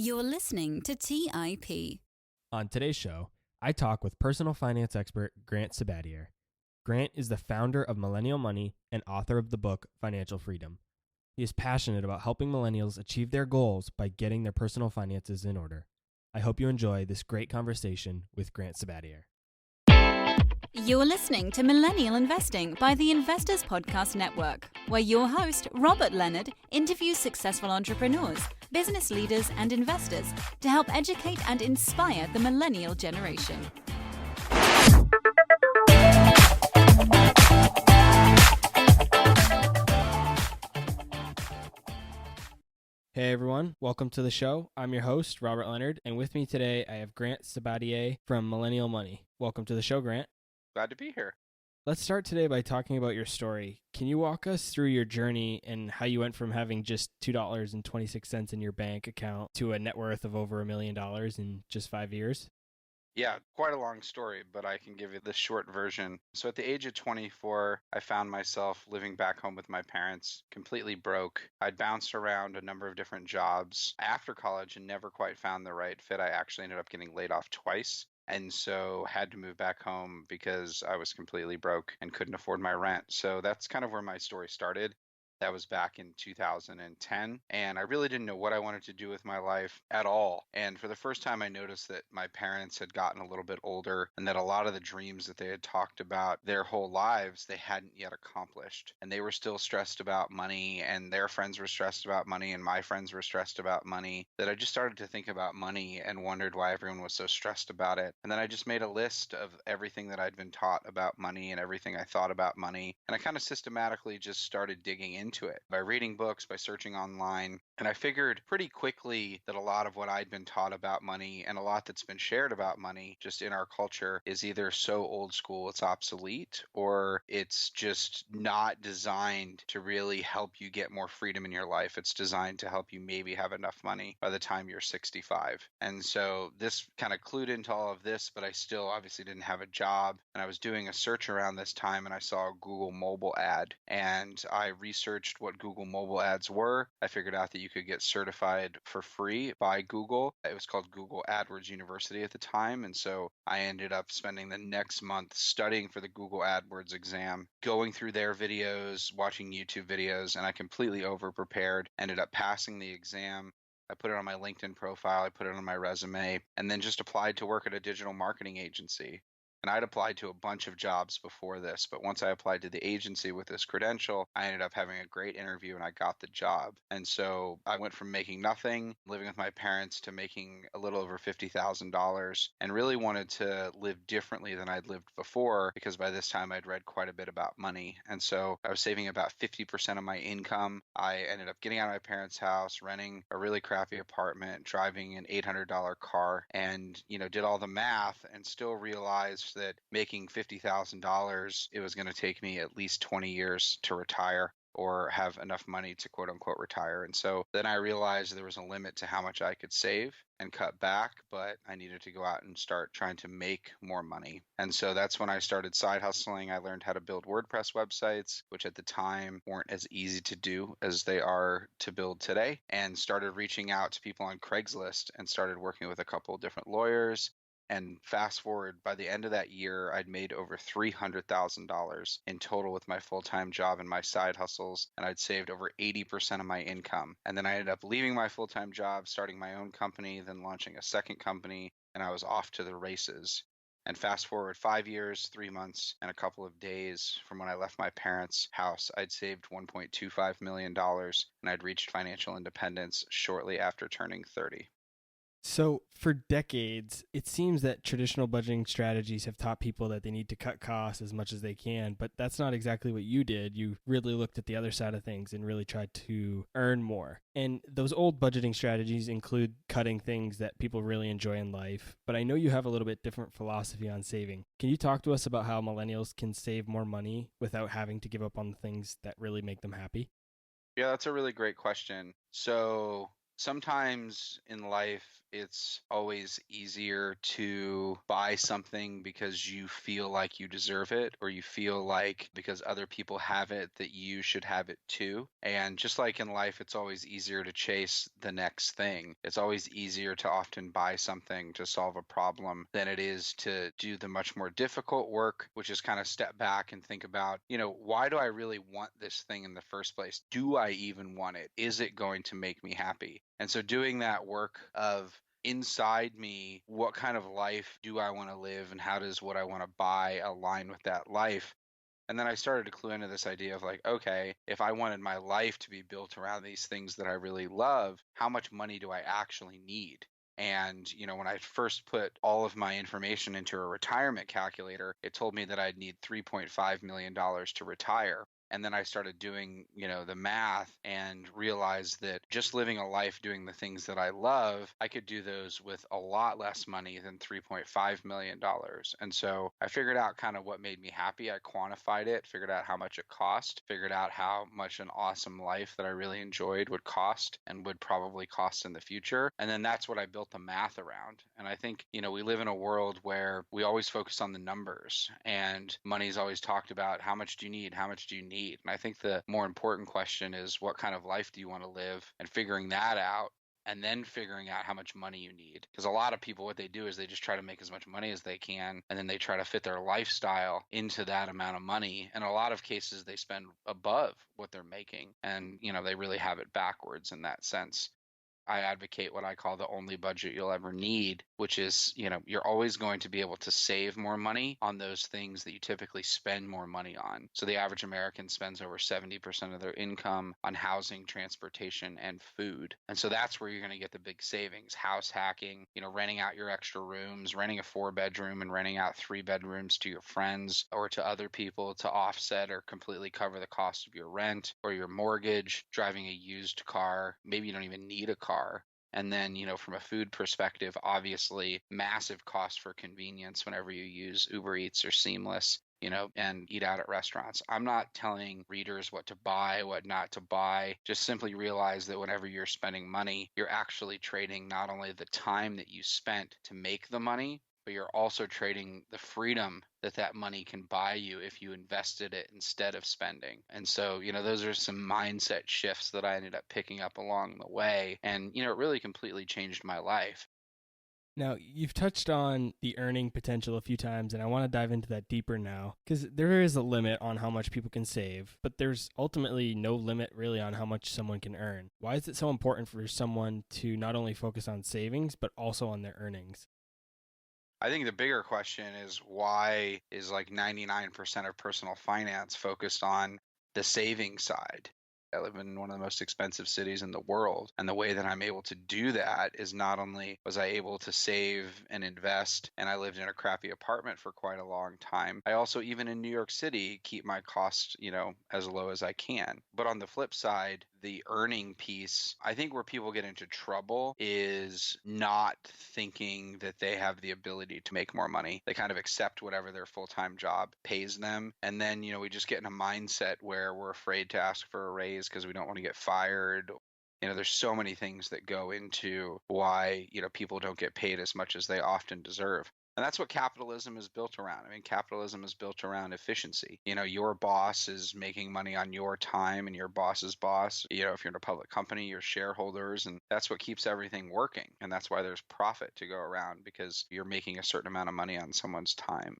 You're listening to TIP. On today's show, I talk with personal finance expert Grant Sabatier. Grant is the founder of Millennial Money and author of the book Financial Freedom. He is passionate about helping millennials achieve their goals by getting their personal finances in order. I hope you enjoy this great conversation with Grant Sabatier. You're listening to Millennial Investing by the Investors Podcast Network, where your host, Robert Leonard, interviews successful entrepreneurs, business leaders, and investors to help educate and inspire the millennial generation. Hey everyone, welcome to the show. I'm your host, Robert Leonard, and with me today I have Grant Sabatier from Millennial Money. Welcome to the show, Grant. Glad to be here. Let's start today by talking about your story. Can you walk us through your journey and how you went from having just $2.26 in your bank account to a net worth of over $1 million in just 5 years? Yeah, quite a long story, but I can give you the short version. So at the age of 24, I found myself living back home with my parents, completely broke. I'd bounced around a number of different jobs after college and never quite found the right fit. I actually ended up getting laid off twice. And so had to move back home because I was completely broke and couldn't afford my rent. So that's kind of where my story started. That was back in 2010, and I really didn't know what I wanted to do with my life at all. And for the first time, I noticed that my parents had gotten a little bit older and that a lot of the dreams that they had talked about their whole lives, they hadn't yet accomplished. And they were still stressed about money, and their friends were stressed about money, and my friends were stressed about money, that I just started to think about money and wondered why everyone was so stressed about it. And then I just made a list of everything that I'd been taught about money and everything I thought about money. And I kind of systematically just started digging into it by reading books, by searching online. And I figured pretty quickly that a lot of what I'd been taught about money and a lot that's been shared about money just in our culture is either so old school it's obsolete, or it's just not designed to really help you get more freedom in your life. It's designed to help you maybe have enough money by the time you're 65. And so this kind of clued into all of this, but I still obviously didn't have a job. And I was doing a search around this time and I saw a Google mobile ad, and I researched what Google mobile ads were. I figured out that you could get certified for free by Google. It was called Google AdWords University at the time. And so I ended up spending the next month studying for the Google AdWords exam, going through their videos, watching YouTube videos, and I completely over-prepared, ended up passing the exam. I put it on my LinkedIn profile, I put it on my resume, and then just applied to work at a digital marketing agency. And I'd applied to a bunch of jobs before this, but once I applied to the agency with this credential, I ended up having a great interview and I got the job. And so I went from making nothing, living with my parents, to making a little over $50,000, and really wanted to live differently than I'd lived before, because by this time I'd read quite a bit about money. And so I was saving about 50% of my income. I ended up getting out of my parents' house, renting a really crappy apartment, driving an $800 car, and did all the math and still realized that making $50,000, it was going to take me at least 20 years to retire or have enough money to quote unquote retire. And so then I realized there was a limit to how much I could save and cut back, but I needed to go out and start trying to make more money. And so that's when I started side hustling. I learned how to build WordPress websites, which at the time weren't as easy to do as they are to build today, and started reaching out to people on Craigslist and started working with a couple of different lawyers. And fast forward, by the end of that year, I'd made over $300,000 in total with my full-time job and my side hustles, and I'd saved over 80% of my income. And then I ended up leaving my full-time job, starting my own company, then launching a second company, and I was off to the races. And fast forward 5 years, 3 months, and a couple of days from when I left my parents' house, I'd saved $1.25 million, and I'd reached financial independence shortly after turning 30. So for decades, it seems that traditional budgeting strategies have taught people that they need to cut costs as much as they can, but that's not exactly what you did. You really looked at the other side of things and really tried to earn more. And those old budgeting strategies include cutting things that people really enjoy in life, but I know you have a little bit different philosophy on saving. Can you talk to us about how millennials can save more money without having to give up on the things that really make them happy? Yeah, that's a really great question. So Sometimes in life, it's always easier to buy something because you feel like you deserve it, or you feel like because other people have it that you should have it too. And just like in life, it's always easier to chase the next thing. It's always easier to often buy something to solve a problem than it is to do the much more difficult work, which is kind of step back and think about, why do I really want this thing in the first place? Do I even want it? Is it going to make me happy? And so doing that work of inside me, what kind of life do I want to live, and how does what I want to buy align with that life? And then I started to clue into this idea of like, okay, if I wanted my life to be built around these things that I really love, how much money do I actually need? And, when I first put all of my information into a retirement calculator, it told me that I'd need $3.5 million to retire. And then I started doing, the math and realized that just living a life doing the things that I love, I could do those with a lot less money than $3.5 million. And so I figured out kind of what made me happy. I quantified it, figured out how much it cost, figured out how much an awesome life that I really enjoyed would cost and would probably cost in the future. And then that's what I built the math around. And I think, we live in a world where we always focus on the numbers, and money's always talked about how much do you need? How much do you need? And I think the more important question is, what kind of life do you want to live? And figuring that out, and then figuring out how much money you need. Because a lot of people, what they do is they just try to make as much money as they can, and then they try to fit their lifestyle into that amount of money. And in a lot of cases, they spend above what they're making. And, they really have it backwards in that sense. I advocate what I call the only budget you'll ever need, which is, you're always going to be able to save more money on those things that you typically spend more money on. So the average American spends over 70% of their income on housing, transportation, and food. And so that's where you're going to get the big savings. House hacking, renting out your extra rooms, renting a 4-bedroom and renting out 3 bedrooms to your friends or to other people to offset or completely cover the cost of your rent or your mortgage, driving a used car. Maybe you don't even need a car. And then, from a food perspective, obviously massive cost for convenience whenever you use Uber Eats or Seamless, and eat out at restaurants. I'm not telling readers what to buy, what not to buy. Just simply realize that whenever you're spending money, you're actually trading not only the time that you spent to make the money, but you're also trading the freedom that money can buy you if you invested it instead of spending. And so, those are some mindset shifts that I ended up picking up along the way. And, it really completely changed my life. Now, you've touched on the earning potential a few times, and I want to dive into that deeper now, because there is a limit on how much people can save, but there's ultimately no limit really on how much someone can earn. Why is it so important for someone to not only focus on savings, but also on their earnings? I think the bigger question is, why is like 99% of personal finance focused on the saving side? I live in one of the most expensive cities in the world. And the way that I'm able to do that is not only was I able to save and invest, and I lived in a crappy apartment for quite a long time, I also, even in New York City, keep my costs, as low as I can. But on the flip side, the earning piece, I think where people get into trouble is not thinking that they have the ability to make more money. They kind of accept whatever their full-time job pays them. And then, we just get in a mindset where we're afraid to ask for a raise because we don't want to get fired. There's so many things that go into why, people don't get paid as much as they often deserve. And that's what capitalism is built around. I mean, capitalism is built around efficiency. Your boss is making money on your time, and your boss's boss, if you're in a public company, your shareholders, and that's what keeps everything working. And that's why there's profit to go around, because you're making a certain amount of money on someone's time.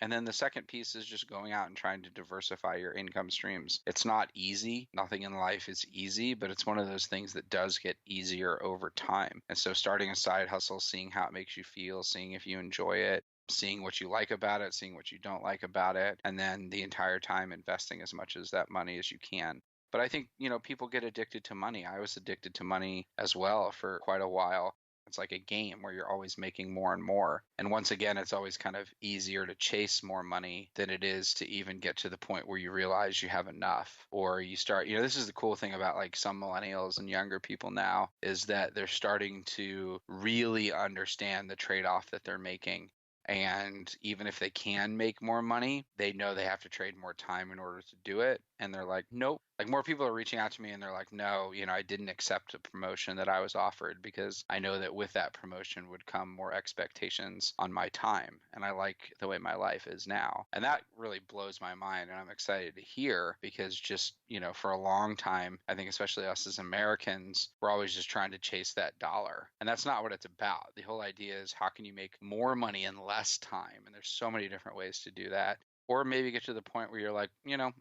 And then the second piece is just going out and trying to diversify your income streams. It's not easy. Nothing in life is easy, but it's one of those things that does get easier over time. And so starting a side hustle, seeing how it makes you feel, seeing if you enjoy it, seeing what you like about it, seeing what you don't like about it, and then the entire time investing as much as that money as you can. But I think, people get addicted to money. I was addicted to money as well for quite a while. It's like a game where you're always making more and more. And once again, it's always kind of easier to chase more money than it is to even get to the point where you realize you have enough, or you start, this is the cool thing about like some millennials and younger people now, is that they're starting to really understand the trade-off that they're making. And even if they can make more money, they know they have to trade more time in order to do it. And they're like, nope, Like more people are reaching out to me and they're like, no, I didn't accept a promotion that I was offered because I know that with that promotion would come more expectations on my time. And I like the way my life is now. And that really blows my mind. And I'm excited to hear because just, for a long time, I think especially us as Americans, we're always just trying to chase that dollar. And that's not what it's about. The whole idea is how can you make more money in less time? And there's so many different ways to do that. Or maybe get to the point where you're like,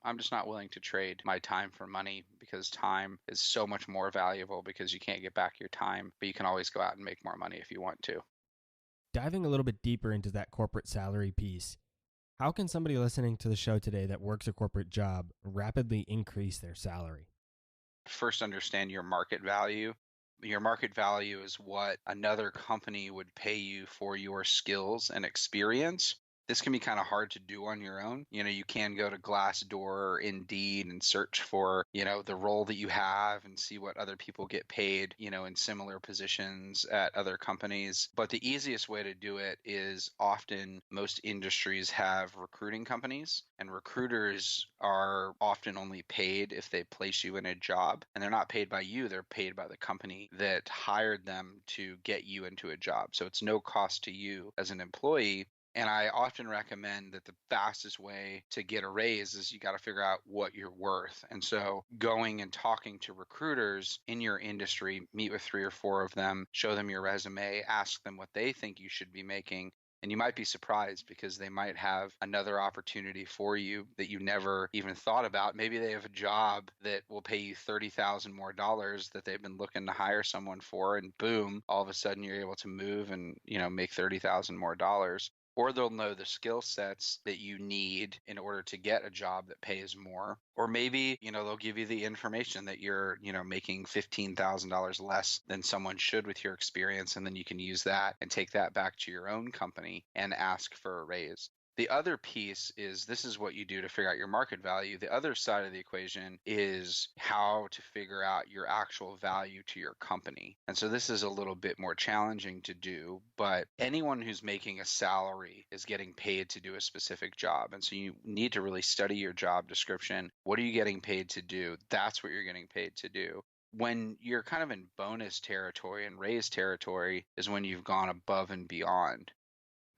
I'm just not willing to trade my time for money because time is so much more valuable because you can't get back your time, but you can always go out and make more money if you want to. Diving a little bit deeper into that corporate salary piece, how can somebody listening to the show today that works a corporate job rapidly increase their salary? First, understand your market value. Your market value is what another company would pay you for your skills and experience. This can be kind of hard to do on your own. You can go to Glassdoor or Indeed and search for, the role that you have and see what other people get paid, in similar positions at other companies. But the easiest way to do it is often most industries have recruiting companies, and recruiters are often only paid if they place you in a job. And they're not paid by you, they're paid by the company that hired them to get you into a job. So it's no cost to you as an employee. And I often recommend that the fastest way to get a raise is you got to figure out what you're worth. And so going and talking to recruiters in your industry, meet with 3 or 4 of them, show them your resume, ask them what they think you should be making. And you might be surprised because they might have another opportunity for you that you never even thought about. Maybe they have a job that will pay you $30,000 more that they've been looking to hire someone for, and boom, all of a sudden you're able to move and, make $30,000 more. Or they'll know the skill sets that you need in order to get a job that pays more. Or maybe, they'll give you the information that you're, making $15,000 less than someone should with your experience. And then you can use that and take that back to your own company and ask for a raise. The other piece is this is what you do to figure out your market value. The other side of the equation is how to figure out your actual value to your company. And so this is a little bit more challenging to do, but anyone who's making a salary is getting paid to do a specific job. And so you need to really study your job description. What are you getting paid to do? That's what you're getting paid to do. When you're kind of in bonus territory and raise territory is when you've gone above and beyond.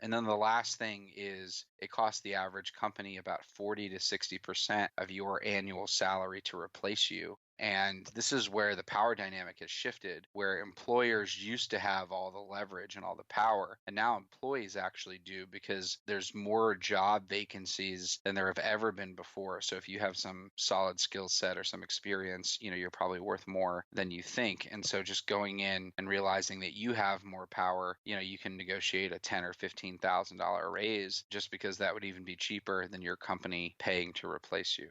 And then the last thing is it costs the average company about 40 to 60% of your annual salary to replace you. And this is where the power dynamic has shifted, where employers used to have all the leverage and all the power. And now employees actually do because there's more job vacancies than there have ever been before. So if you have some solid skill set or some experience, you're probably worth more than you think. And so just going in and realizing that you have more power, you can negotiate a $10,000 or $15,000 raise just because that would even be cheaper than your company paying to replace you.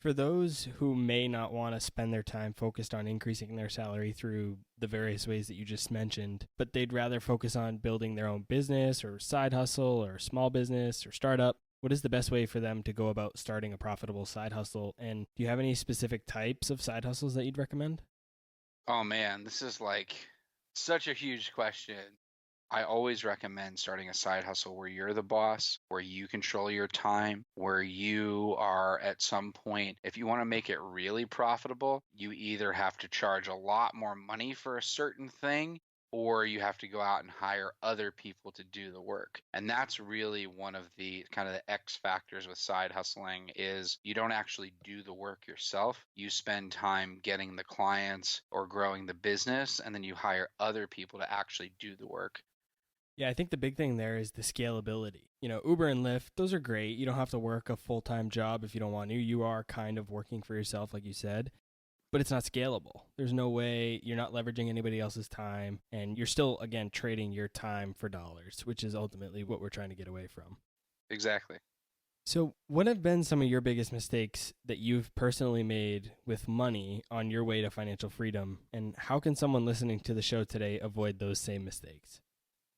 For those who may not want to spend their time focused on increasing their salary through the various ways that you just mentioned, but they'd rather focus on building their own business or side hustle or small business or startup, what is the best way for them to go about starting a profitable side hustle? And do you have any specific types of side hustles that you'd recommend? Oh man, this is like such a huge question. I always recommend starting a side hustle where you're the boss, where you control your time, where you are at some point, if you want to make it really profitable, you either have to charge a lot more money for a certain thing, or you have to go out and hire other people to do the work. And that's really one of the kind of the X factors with side hustling is you don't actually do the work yourself. You spend time getting the clients or growing the business, and then you hire other people to actually do the work. Yeah, I think the big thing there is the scalability. Uber and Lyft, those are great. You don't have to work a full-time job if you don't want to. You are kind of working for yourself, like you said, but it's not scalable. There's no way you're not leveraging anybody else's time, and you're still, again, trading your time for dollars, which is ultimately what we're trying to get away from. Exactly. So what have been some of your biggest mistakes that you've personally made with money on your way to financial freedom, and how can someone listening to the show today avoid those same mistakes?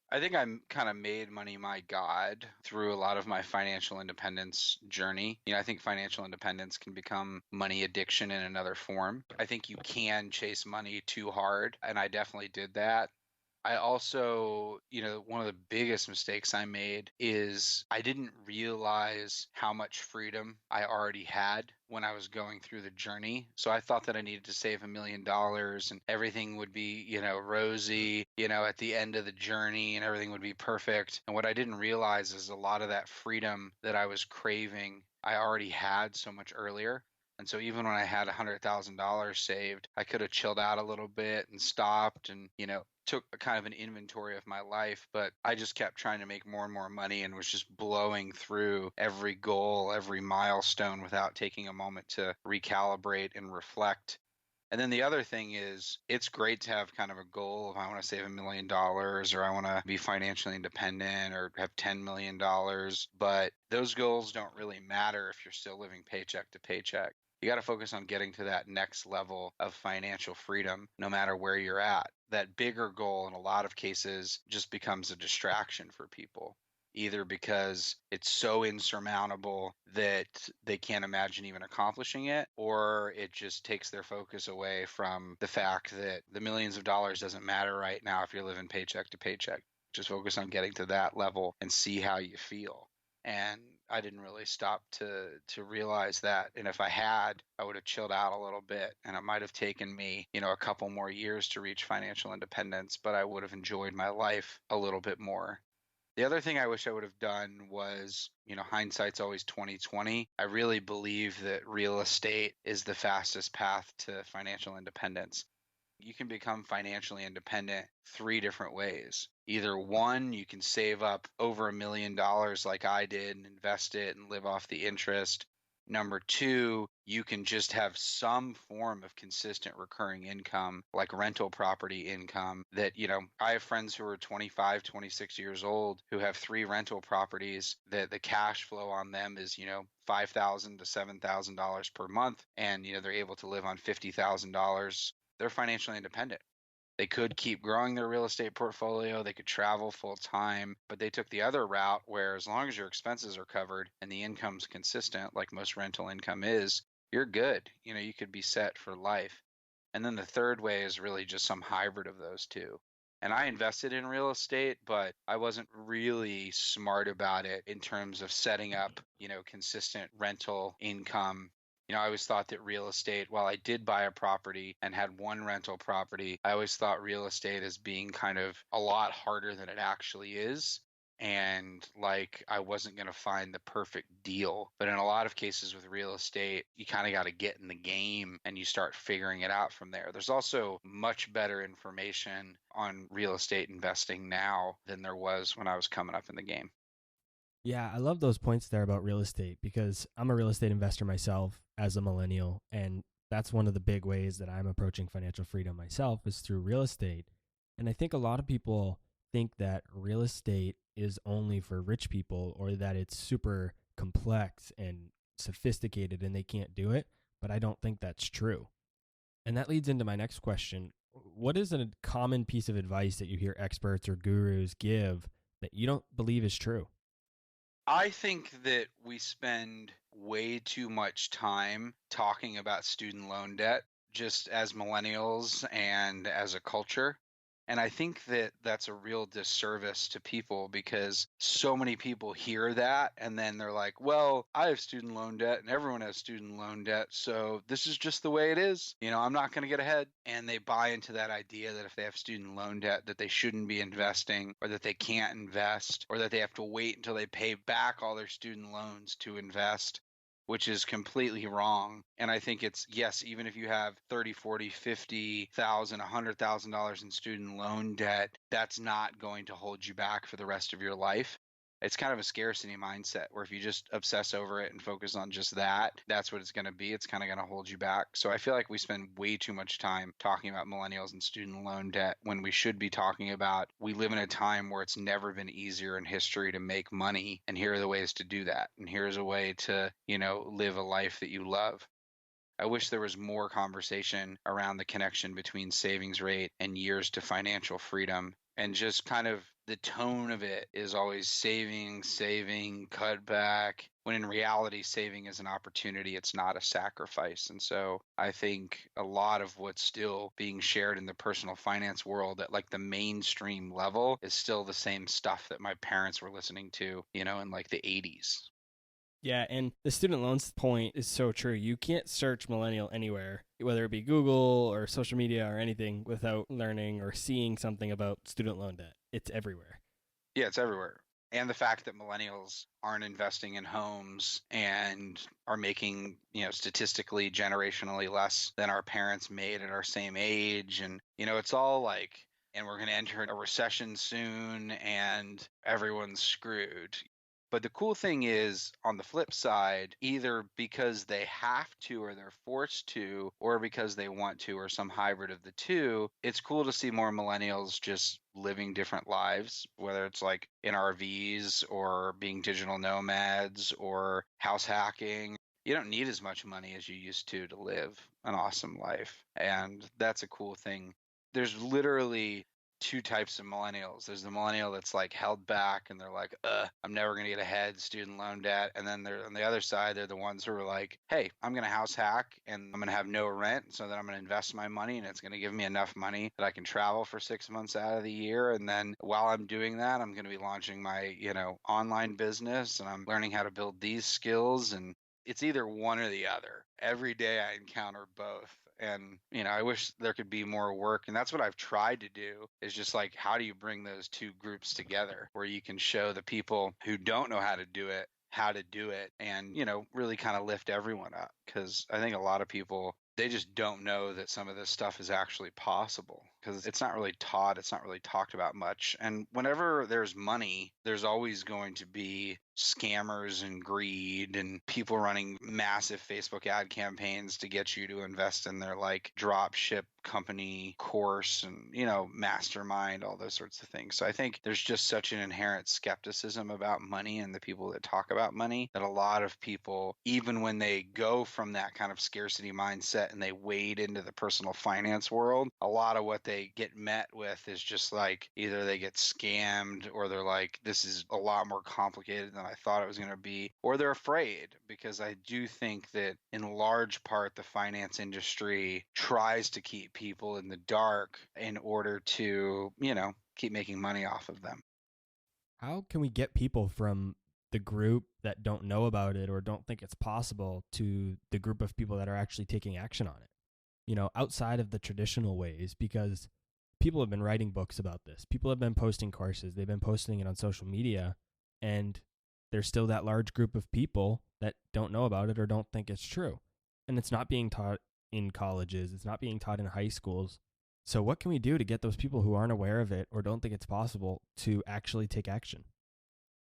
I think I kind of made money my God through a lot of my financial independence journey. I think financial independence can become money addiction in another form. I think you can chase money too hard, and I definitely did that. I also, one of the biggest mistakes I made is I didn't realize how much freedom I already had when I was going through the journey. So I thought that I needed to save $1 million and everything would be, rosy, at the end of the journey and everything would be perfect. And what I didn't realize is a lot of that freedom that I was craving, I already had so much earlier. And so even when I had $100,000 saved, I could have chilled out a little bit and stopped and, took a kind of an inventory of my life. But I just kept trying to make more and more money and was just blowing through every goal, every milestone without taking a moment to recalibrate and reflect. And then the other thing is, it's great to have kind of a goal of I want to save $1 million or I want to be financially independent or have $10 million. But those goals don't really matter if you're still living paycheck to paycheck. You got to focus on getting to that next level of financial freedom, no matter where you're at. That bigger goal in a lot of cases just becomes a distraction for people, either because it's so insurmountable that they can't imagine even accomplishing it, or it just takes their focus away from the fact that the millions of dollars doesn't matter right now if you're living paycheck to paycheck. Just focus on getting to that level and see how you feel. And I didn't really stop to realize that. And if I had, I would have chilled out a little bit and it might have taken me, a couple more years to reach financial independence, but I would have enjoyed my life a little bit more. The other thing I wish I would have done was, hindsight's always 20/20. I really believe that real estate is the fastest path to financial independence. You can become financially independent 3 different ways. Either one, you can save up over $1 million like I did and invest it and live off the interest. Number 2, you can just have some form of consistent recurring income, like rental property income that, I have friends who are 25, 26 years old who have 3 rental properties that the cash flow on them is, $5,000 to $7,000 per month. And, they're able to live on $50,000. They're financially independent. They could keep growing their real estate portfolio. They could travel full time, but they took the other route where as long as your expenses are covered and the income's consistent, like most rental income is, you're good. You could be set for life. And then the third way is really just some hybrid of those two. And I invested in real estate, but I wasn't really smart about it in terms of setting up, consistent rental income. I always thought that real estate, while I did buy a property and had one rental property, I always thought real estate as being kind of a lot harder than it actually is. And like I wasn't going to find the perfect deal. But in a lot of cases with real estate, you kind of got to get in the game and you start figuring it out from there. There's also much better information on real estate investing now than there was when I was coming up in the game. Yeah, I love those points there about real estate because I'm a real estate investor myself as a millennial. And that's one of the big ways that I'm approaching financial freedom myself is through real estate. And I think a lot of people think that real estate is only for rich people or that it's super complex and sophisticated and they can't do it. But I don't think that's true. And that leads into my next question. What is a common piece of advice that you hear experts or gurus give that you don't believe is true? I think that we spend way too much time talking about student loan debt just as millennials and as a culture. And I think that that's a real disservice to people because so many people hear that and then they're like, well, I have student loan debt and everyone has student loan debt. So this is just the way it is. I'm not going to get ahead. And they buy into that idea that if they have student loan debt, that they shouldn't be investing or that they can't invest or that they have to wait until they pay back all their student loans to invest, which is completely wrong. And I think it's, yes, even if you have 30, 40, 50,000, $100,000 in student loan debt, that's not going to hold you back for the rest of your life. It's kind of a scarcity mindset where if you just obsess over it and focus on just that, that's what it's going to be. It's kind of going to hold you back. So I feel like we spend way too much time talking about millennials and student loan debt when we should be talking about we live in a time where it's never been easier in history to make money. And here are the ways to do that. And here's a way to, live a life that you love. I wish there was more conversation around the connection between savings rate and years to financial freedom. And just kind of the tone of it is always saving, cut back, when in reality, saving is an opportunity. It's not a sacrifice. And so I think a lot of what's still being shared in the personal finance world at like the mainstream level is still the same stuff that my parents were listening to, in like the 80s. Yeah, and the student loans point is so true. You can't search millennial anywhere, whether it be Google or social media or anything, without learning or seeing something about student loan debt. It's everywhere. Yeah, it's everywhere. And the fact that millennials aren't investing in homes and are making, statistically, generationally less than our parents made at our same age. And, it's all like, and we're going to enter a recession soon and everyone's screwed. But the cool thing is, on the flip side, either because they have to or they're forced to, or because they want to, or some hybrid of the two, it's cool to see more millennials just living different lives, whether it's like in RVs or being digital nomads or house hacking. You don't need as much money as you used to live an awesome life. And that's a cool thing. There's literally two types of millennials. There's the millennial that's like held back and they're like, I'm never going to get ahead, student loan debt. And then they're on the other side, they're the ones who are like, hey, I'm going to house hack and I'm going to have no rent. So then I'm going to invest my money and it's going to give me enough money that I can travel for 6 months out of the year. And then while I'm doing that, I'm going to be launching my, online business and I'm learning how to build these skills. And it's either one or the other. Every day I encounter both. And, I wish there could be more work. And that's what I've tried to do is just like, how do you bring those two groups together where you can show the people who don't know how to do it and, really kind of lift everyone up? Because I think a lot of people, they just don't know that some of this stuff is actually possible because it's not really taught. It's not really talked about much. And whenever there's money, there's always going to be scammers and greed and people running massive Facebook ad campaigns to get you to invest in their like drop ship company course and, mastermind, all those sorts of things. So I think there's just such an inherent skepticism about money and the people that talk about money that a lot of people, even when they go from that kind of scarcity mindset and they wade into the personal finance world, a lot of what they get met with is just like either they get scammed or they're like, this is a lot more complicated than I thought it was going to be, or they're afraid, because I do think that in large part the finance industry tries to keep people in the dark in order to, keep making money off of them. How can we get people from the group that don't know about it or don't think it's possible to the group of people that are actually taking action on it? Outside of the traditional ways, because people have been writing books about this. People have been posting courses. They've been posting it on social media, and there's still that large group of people that don't know about it or don't think it's true. And it's not being taught in colleges. It's not being taught in high schools. So what can we do to get those people who aren't aware of it or don't think it's possible to actually take action?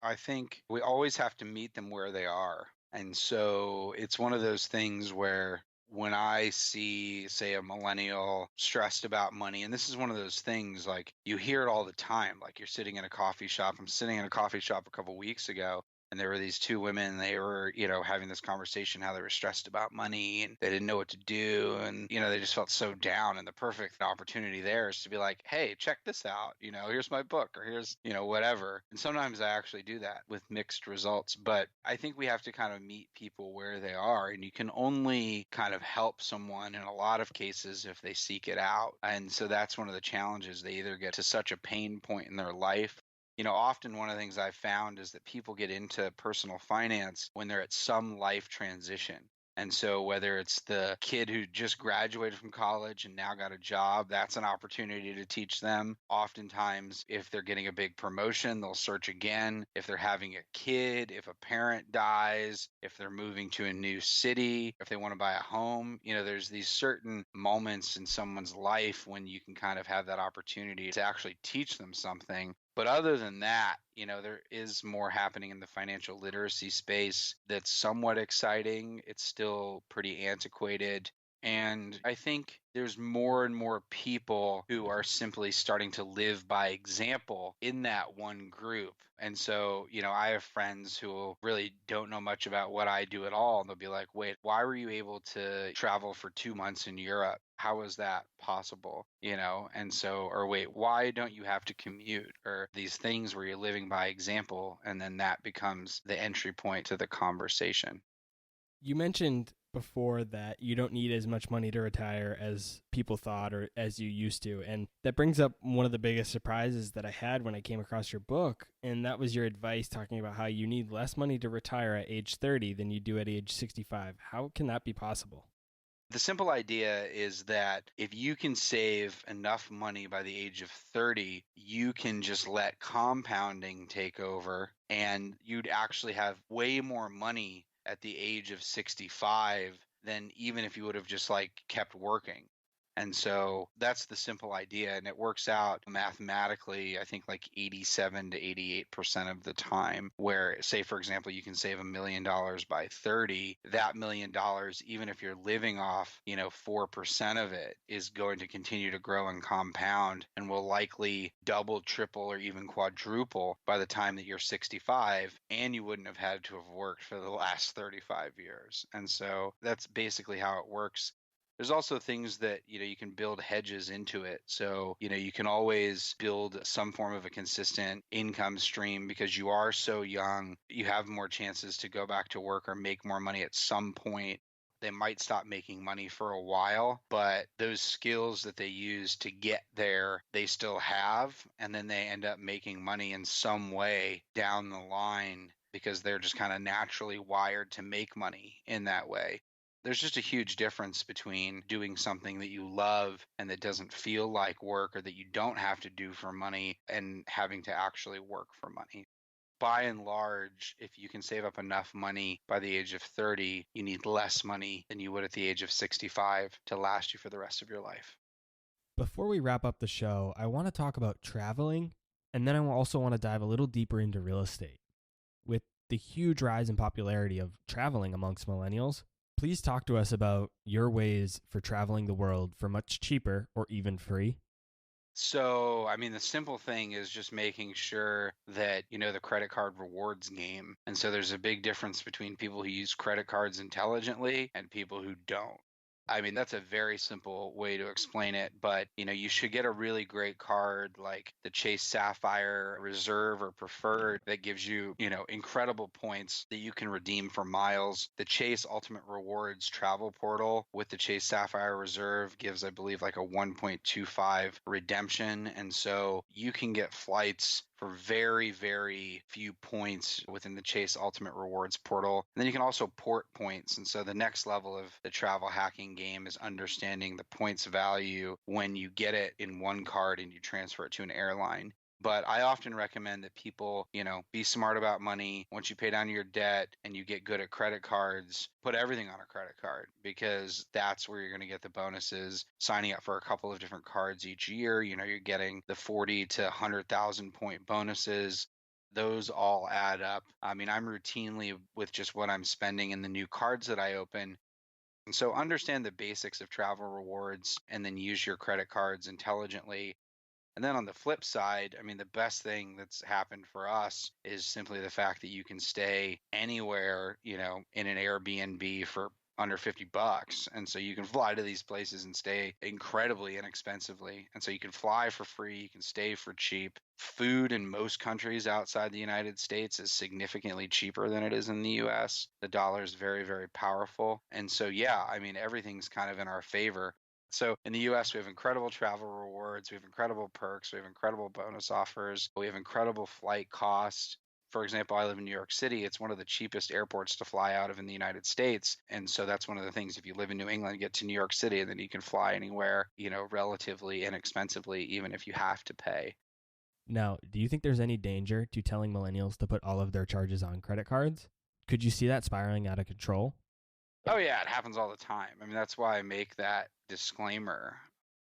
I think we always have to meet them where they are. And so it's one of those things where when I see, say, a millennial stressed about money, and this is one of those things like you hear it all the time, like you're sitting in a coffee shop. I'm sitting in a coffee shop a couple weeks ago, and there were these two women, they were, having this conversation, how they were stressed about money and they didn't know what to do. And, they just felt so down. And the perfect opportunity there is to be like, hey, check this out. Here's my book, or here's, whatever. And sometimes I actually do that with mixed results. But I think we have to kind of meet people where they are. And you can only kind of help someone in a lot of cases if they seek it out. And so that's one of the challenges. They either get to such a pain point in their life. Often one of the things I've found is that people get into personal finance when they're at some life transition. And so whether it's the kid who just graduated from college and now got a job, that's an opportunity to teach them. Oftentimes, if they're getting a big promotion, they'll search again. If they're having a kid, if a parent dies, if they're moving to a new city, if they want to buy a home, there's these certain moments in someone's life when you can kind of have that opportunity to actually teach them something. But other than that, there is more happening in the financial literacy space that's somewhat exciting. It's still pretty antiquated. And I think there's more and more people who are simply starting to live by example in that one group. And so, I have friends who really don't know much about what I do at all. And they'll be like, wait, why were you able to travel for 2 months in Europe? How is that possible? And so, or wait, why don't you have to commute, or these things where you're living by example? And then that becomes the entry point to the conversation. You mentioned before that you don't need as much money to retire as people thought or as you used to. And that brings up one of the biggest surprises that I had when I came across your book. And that was your advice talking about how you need less money to retire at age 30 than you do at age 65. How can that be possible? The simple idea is that if you can save enough money by the age of 30, you can just let compounding take over, and you'd actually have way more money at the age of 65 than even if you would have just kept working. And so that's the simple idea. And it works out mathematically, I think 87 to 88% of the time, where, say, for example, you can save $1 million by 30. That $1 million, even if you're living off, 4% of it, is going to continue to grow and compound and will likely double, triple, or even quadruple by the time that you're 65. And you wouldn't have had to have worked for the last 35 years. And so that's basically how it works. There's also things that, you can build hedges into it. So, you can always build some form of a consistent income stream because you are so young. You have more chances to go back to work or make more money at some point. They might stop making money for a while, but those skills that they use to get there, they still have. And then they end up making money in some way down the line because they're just kind of naturally wired to make money in that way. There's just a huge difference between doing something that you love and that doesn't feel like work, or that you don't have to do for money, and having to actually work for money. By and large, if you can save up enough money by the age of 30, you need less money than you would at the age of 65 to last you for the rest of your life. Before we wrap up the show, I want to talk about traveling, and then I also want to dive a little deeper into real estate. With the huge rise in popularity of traveling amongst millennials, please talk to us about your ways for traveling the world for much cheaper or even free. So, the simple thing is just making sure that you know the credit card rewards game. And so there's a big difference between people who use credit cards intelligently and people who don't. That's a very simple way to explain it, but you should get a really great card like the Chase Sapphire Reserve or Preferred that gives you, incredible points that you can redeem for miles. The Chase Ultimate Rewards travel portal with the Chase Sapphire Reserve gives, I believe, like a 1.25 redemption. And so you can get flights for very, very few points within the Chase Ultimate Rewards portal. And then you can also port points. And so the next level of the travel hacking game is understanding the points value when you get it in one card and you transfer it to an airline. But I often recommend that people, be smart about money. Once you pay down your debt and you get good at credit cards, put everything on a credit card, because that's where you're going to get the bonuses. Signing up for a couple of different cards each year, you're getting the 40 to 100,000 point bonuses. Those all add up. I'm routinely, with just what I'm spending in the new cards that I open. And so understand the basics of travel rewards and then use your credit cards intelligently. And then on the flip side, the best thing that's happened for us is simply the fact that you can stay anywhere, in an Airbnb for under $50. And so you can fly to these places and stay incredibly inexpensively. And so you can fly for free, you can stay for cheap. Food in most countries outside the United States is significantly cheaper than it is in the US. The dollar is very, very powerful. And so, yeah, everything's kind of in our favor. So in the US, we have incredible travel rewards, we have incredible perks, we have incredible bonus offers, we have incredible flight costs. For example, I live in New York City. It's one of the cheapest airports to fly out of in the United States. And so that's one of the things. If you live in New England, get to New York City, and then you can fly anywhere, relatively inexpensively, even if you have to pay. Now, do you think there's any danger to telling millennials to put all of their charges on credit cards? Could you see that spiraling out of control? Oh, yeah, it happens all the time. That's why I make that disclaimer.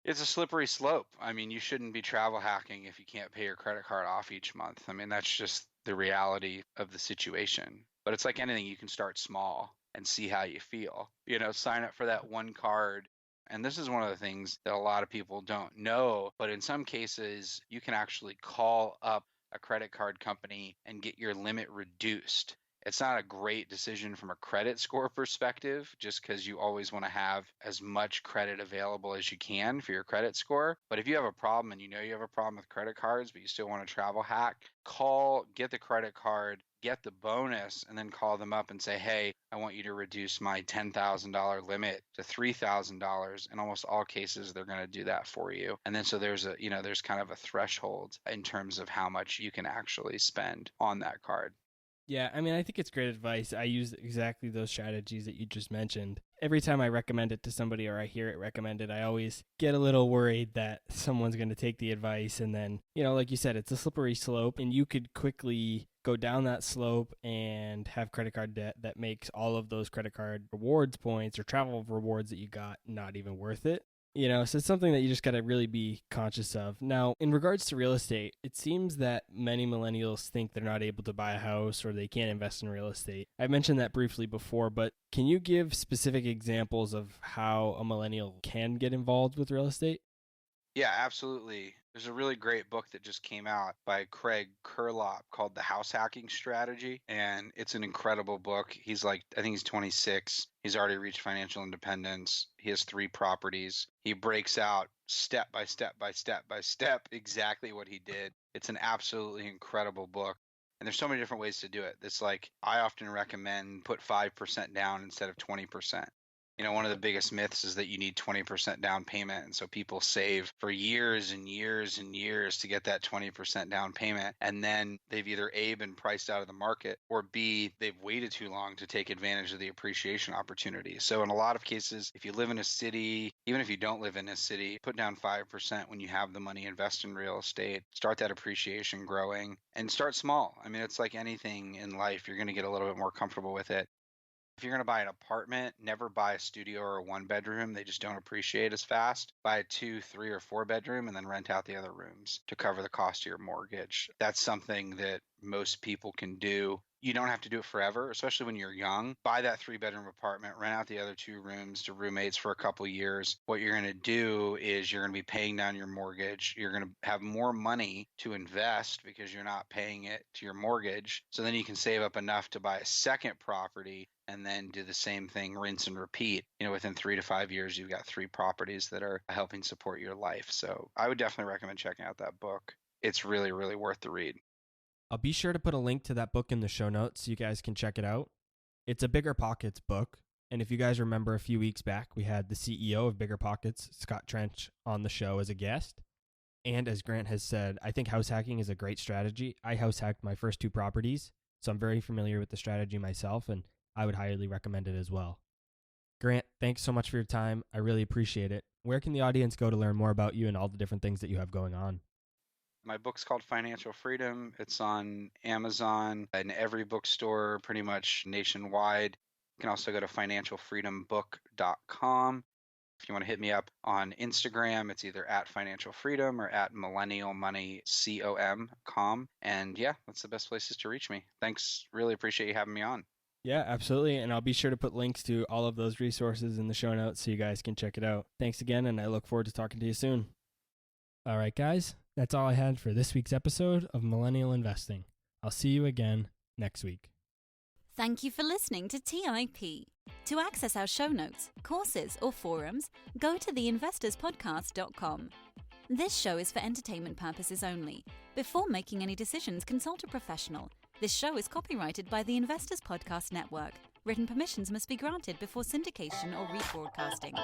It's a slippery slope. You shouldn't be travel hacking if you can't pay your credit card off each month. That's just the reality of the situation. But it's like anything, you can start small and see how you feel. Sign up for that one card. And this is one of the things that a lot of people don't know, but in some cases, you can actually call up a credit card company and get your limit reduced. It's not a great decision from a credit score perspective, just because you always want to have as much credit available as you can for your credit score. But if you have a problem and you know you have a problem with credit cards, but you still want to travel hack, call, get the credit card, get the bonus, and then call them up and say, hey, I want you to reduce my $10,000 limit to $3,000. In almost all cases, they're going to do that for you. And then so there's kind of a threshold in terms of how much you can actually spend on that card. Yeah, I mean, I think it's great advice. I use exactly those strategies that you just mentioned. Every time I recommend it to somebody or I hear it recommended, I always get a little worried that someone's going to take the advice. And then, like you said, it's a slippery slope and you could quickly go down that slope and have credit card debt that makes all of those credit card rewards points or travel rewards that you got not even worth it. So it's something that you just got to really be conscious of. Now, in regards to real estate, it seems that many millennials think they're not able to buy a house or they can't invest in real estate. I mentioned that briefly before, but can you give specific examples of how a millennial can get involved with real estate? Yeah, absolutely. There's a really great book that just came out by Craig Kurlop called The House Hacking Strategy, and it's an incredible book. I think he's 26. He's already reached financial independence. He has 3 properties. He breaks out step by step by step by step exactly what he did. It's an absolutely incredible book. And there's so many different ways to do it. It's like I often recommend put 5% down instead of 20%. One of the biggest myths is that you need 20% down payment. And so people save for years and years and years to get that 20% down payment. And then they've either A, been priced out of the market, or B, they've waited too long to take advantage of the appreciation opportunity. So in a lot of cases, if you live in a city, even if you don't live in a city, put down 5% when you have the money, invest in real estate, start that appreciation growing, and start small. I mean, it's like anything in life, you're going to get a little bit more comfortable with it. If you're going to buy an apartment, never buy a studio or a 1-bedroom. They just don't appreciate as fast. Buy a 2, 3, or 4-bedroom and then rent out the other rooms to cover the cost of your mortgage. That's something that most people can do. You don't have to do it forever, especially when you're young. Buy that 3-bedroom apartment, rent out the other 2 rooms to roommates for a couple years. What you're going to do is you're going to be paying down your mortgage. You're going to have more money to invest because you're not paying it to your mortgage. So then you can save up enough to buy a second property and then do the same thing, rinse and repeat. Within 3 to 5 years, you've got 3 properties that are helping support your life. So I would definitely recommend checking out that book. It's really, really worth the read. I'll be sure to put a link to that book in the show notes so you guys can check it out. It's a Bigger Pockets book. And if you guys remember a few weeks back, we had the CEO of Bigger Pockets, Scott Trench, on the show as a guest. And as Grant has said, I think house hacking is a great strategy. I house hacked my first 2 properties, so I'm very familiar with the strategy myself, and I would highly recommend it as well. Grant, thanks so much for your time. I really appreciate it. Where can the audience go to learn more about you and all the different things that you have going on? My book's called Financial Freedom. It's on Amazon and every bookstore pretty much nationwide. You can also go to financialfreedombook.com. If you want to hit me up on Instagram, it's either at Financial Freedom or at Millennial Money com. And yeah, that's the best places to reach me. Thanks. Really appreciate you having me on. Yeah, absolutely. And I'll be sure to put links to all of those resources in the show notes so you guys can check it out. Thanks again, and I look forward to talking to you soon. All right, guys, that's all I had for this week's episode of Millennial Investing. I'll see you again next week. Thank you for listening to TIP. To access our show notes, courses, or forums, go to theinvestorspodcast.com. This show is for entertainment purposes only. Before making any decisions, consult a professional. This show is copyrighted by the Investors Podcast Network. Written permissions must be granted before syndication or rebroadcasting.